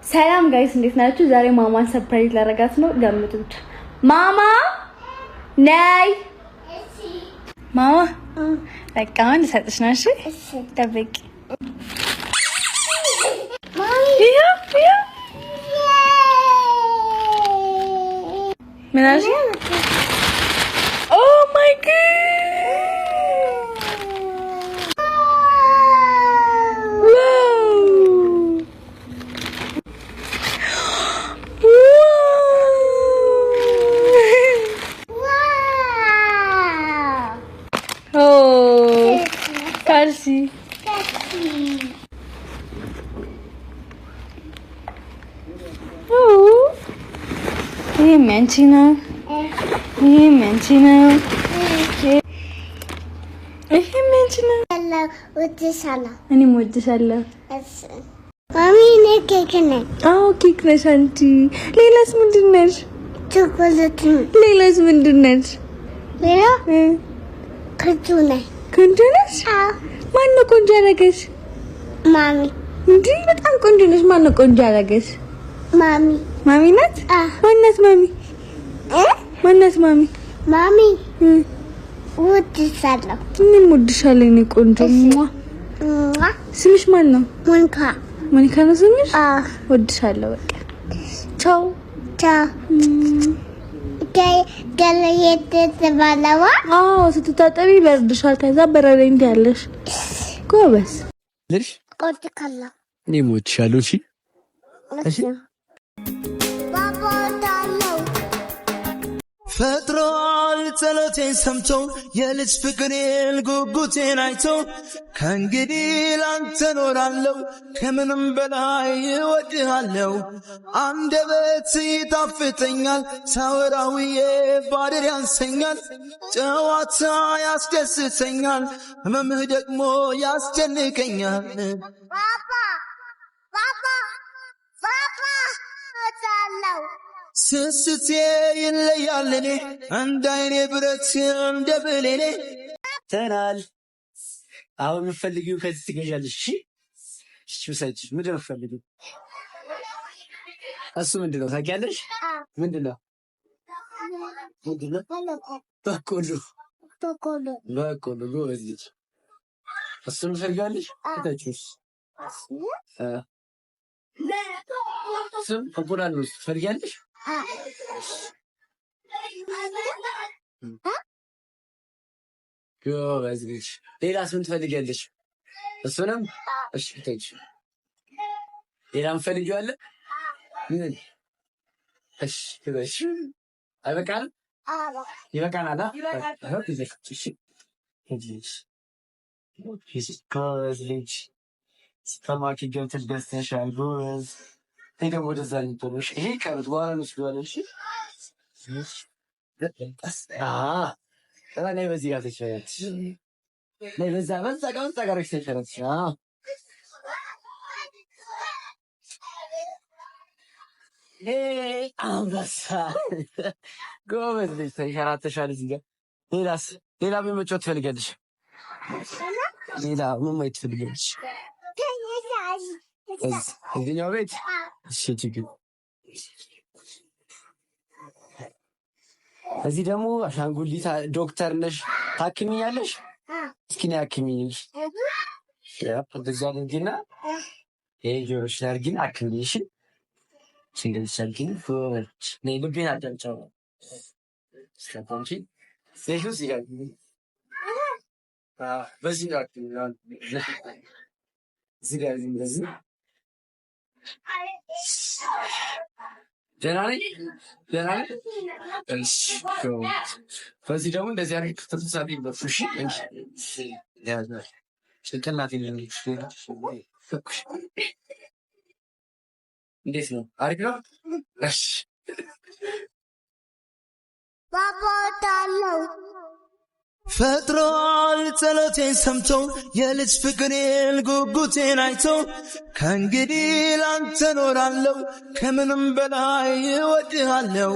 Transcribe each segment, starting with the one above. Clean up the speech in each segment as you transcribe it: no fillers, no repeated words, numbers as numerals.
ሰላም ጋይስ እንዴት ናችሁ? ዛሬ ማማን ሰርፕራይዝ ላደርጋት ነው። ገምቱት። ማማ ነይ። እሺ ማማ በቃ አንድ ሰጥሽ ነው። እሺ ጠብቂ። ምን አልሽ? ኦ ማይ ጋድ Kasi. Oh. Hey, Manchina. Hey, Manchina. Hey, Manchina. Hello, what's this? Ani modishallo. Mommy, ne cake ne. Oh, cake ne shanti. Leila's mundinnesh. Chocolate. Leila's mundinnesh. Leila? Kantune. Kuntunesh? ማን ነው ቆንጆ ያደረገሽ? ማሚ። እንዴ በጣም ቆንጆ ነሽ። ማን ነው ቆንጆ ያደረገሽ? ማሚ። ማሚ ናት? ማናት ማሚ? ማናት ማሚ? ማሚ ወድሻለሁ። ምን ወድሻለሁ? እኔ ቆንጆ ስምሽ ማን ነው? ሞኒካ። ሞኒካ ነው ስምሽ? ወድሻለሁ። በቃ ቻው ቻው። ስትታጠቢ ይበርድሻል። ከዛ በረደኝ ትያለሽ። ጎበዝ ልጅ ቆጥካላ እኔ ሞትሻለሁ። እሺ እሺ ፈጥሯል ጸሎቴን ሰምቶ የልጅ ፍቅሬን ጉጉቴን አይቶ ከእንግዲህ ላንተ ኖራለሁ ከምንም በላይ እወድሃለሁ። አንደበት ይጣፍጠኛል ሳወራውዬ ባድር ያንሰኛል። ጨዋታ ያስደስተኛል ህመምህ ደግሞ ያስጨንቀኛል። ባባ ባባ ባባ እወድሃለሁ። ስስቴ ይለያል እኔ እንደ አይኔ ብረት እንደ ብሌኔ ተናል። አሁን የምፈልጊው ከዚህ ትገዣለሽ። እሺ ውሰጂ። ምንድን ነው የምትፈልጊው? እሱ ምንድን ነው ታውቂያለሽ? ምንድን ነው? በቆሎ። ጎበዝ ልጅ። እሱን ትፈልጊያለሽ? እታችሁስ እሱን እንቁላል ነው ትፈልጊያለሽ? ጎበዝ ልጅ። ሌላስ ምን ትፈልጊያለሽ? እሱንም እሺ ተይኝ። ሌላ የምትፈልጊው አለ? ምን? እሺ ትበሽ። አይበቃንም? ይበቃናል። ጎበዝ ልጅ። ሱፐርማርኬት ገብተሽ ገዝተሻል። ጎበዝ። ይሄ ደግሞ ወደዛ ልንቶሎሽ። ይሄ ከብት በኋላ እንወስደዋለን። እሺ ነይ በዚህ ጋር ትችላለች። ነይ በዛ ጋር ትችላለች። አንበሳ ጎበዝ ልጅ ተንሸራተሻል። እዚህ ጋር ሌላ ምን መጫወት ትፈልጊያለሽ? ሌላ ምን ማየት ትፈልጊያለሽ? እዚህኛው ቤት እሺ ችግር። እዚህ ደግሞ አሻንጉሊት ዶክተር ነሽ ታክሚኛለሽ? እስኪ ነይ አክሚኝ። እንደዛ አድርጊና ይሄ ጆሮሽ ላይ አድርጊና አክሚኝ። እሺ እንደዚህ አድርጊና ነይ ልቤን አዳምጪው። እስከታንቺ ዘይሁ ሲጋር በዚህ ነው አክሚኝ። እዚህ ጋር እንደዚህ ደህና ነኝ። እሺ በዚህ ደግሞ እንደዚህ አድርጊ። ከተሳሳተ ይበፍሽ ጭንቅላቴ እንዴት ነው? አሪፍ ነው። እሺ ባባ እወዳለሁ። ፈጥሯል ጸሎቴን ሰምቶ የልጅ ፍቅሬን ጉጉቴን አይቶ ከእንግዲህ ላንተ ኖራለሁ ከምንም በላይ እወድሃለሁ።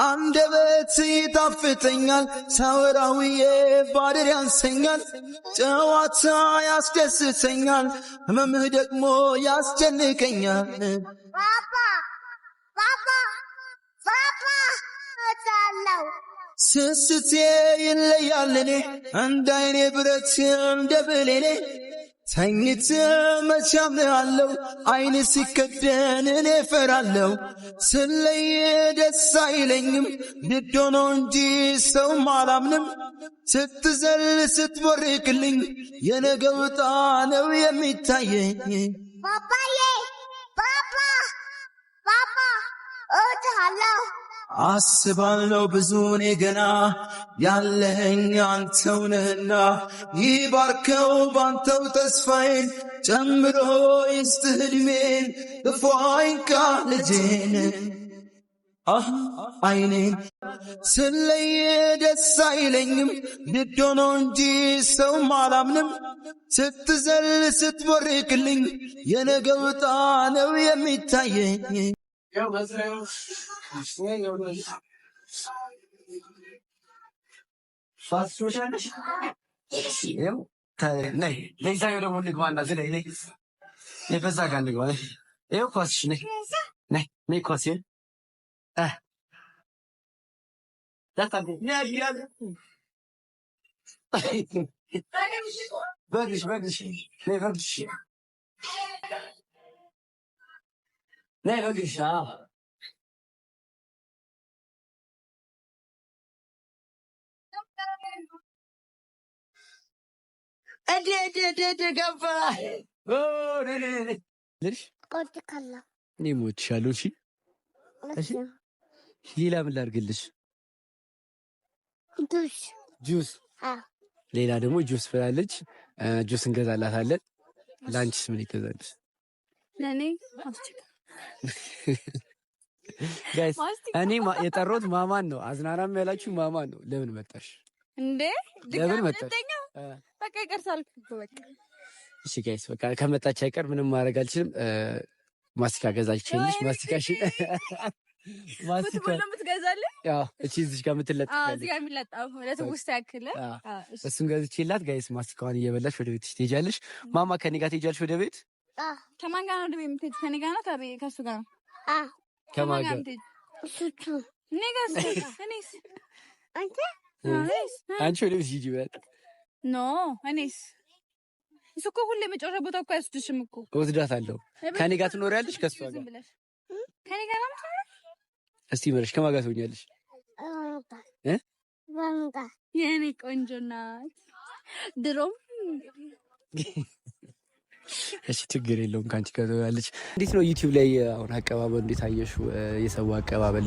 አንደበት ይጣፍጠኛል ሳወራውዬ ባድር ያንሰኛል። ጨዋታ ያስደስተኛል ህመምህ ደግሞ ያስጨንቀኛል። ባባ ባባ ባባ እወድሃለሁ። ስስቴ ይለያል እኔ እንደ አይኔ ብረት እንደ ብሌኔ ተኝቼ መቼ አምንሃለሁ አይን ሲከደን እኔ ፈራለሁ። ስለይ ደስ አይለኝም ንድ ሆኖ እንጂ ሰውም አላምንም። ስትዘል ስትቦርቅልኝ የነገው ዕጣ ነው የሚታየኝ። ባባዬ ባባ ባባ እወድሃለሁ። አስባለሁ ብዙ እኔ ገና ያለኸኝ አንተው ነህና ይባርከው ባንተው ተስፋዬን ጨምሮ ይስጥህ ዕድሜን እፎ አይንካ ልጄን አይኔን ስለይ ደስ አይለኝም ንድ ሆኖ እንጂ ሰውም አላምንም። ስትዘል ስትቦርቅልኝ የነገው ዕጣ ነው የሚታየኝ። እኔ ሞትሻለሁ። እሺ ሌላ ምን ላድርግልሽ? ጁስ ሌላ ደግሞ ጁስ ፍላለች። ጁስ እንገዛላታለን። ለአንቺስ ምን ይገዛልሽ? ለኔ ጋይስ እኔ የጠሮት ማማን ነው። አዝናናም ያላችሁ ማማን ነው። ለምን መጣሽ እንዴ? ለምን መጣሽ? በቃ ይቀርሳል። በቃ እሺ ጋይስ በቃ ከመጣች አይቀር ምንም ማድረግ አልችልም። ማስቲካ ገዛችልሽ። ማስቲካሽ ማስቲካ ለምትገዛልኝ ያው እቺ እዚህ ጋር የምትለጠፍ እዚህ ጋር የሚለጠፍ ለትውስታ ያክል እሱን ገዝቼላት ጋይስ ማስቲካዋን እየበላሽ ወደ ቤትሽ ትሄጃለሽ። ማማ ከኔ ጋር ትሄጃለሽ ወደ ቤት? ከማን ጋር ነው ወደ ቤት የምትሄጂው? ከኔ ጋር ነው ከሱ ጋር ነው? ከማን ጋር? እኔ ጋር እኔስ አንቺ ወደ ቤት ሂጂ በል። ኖ እኔስ እሱ እኮ ሁሌ መጨረሻ ቦታ እኮ አይወስድሽም እኮ። እወስዳታለሁ። ከኔ ጋር ትኖሪያለሽ ከሷ ጋር? ከኔ ጋር ነው የምትኖሪው? እስቲ መረሽ ከማን ጋር ትሆኛለሽ? የኔ ቆንጆ ናት። ድሮም እሺ ችግር የለውም ከአንቺ ጋር ትሆናለች። እንዴት ነው ዩቲዩብ ላይ አሁን አቀባበል እንዴት አየሽው? የሰው አቀባበል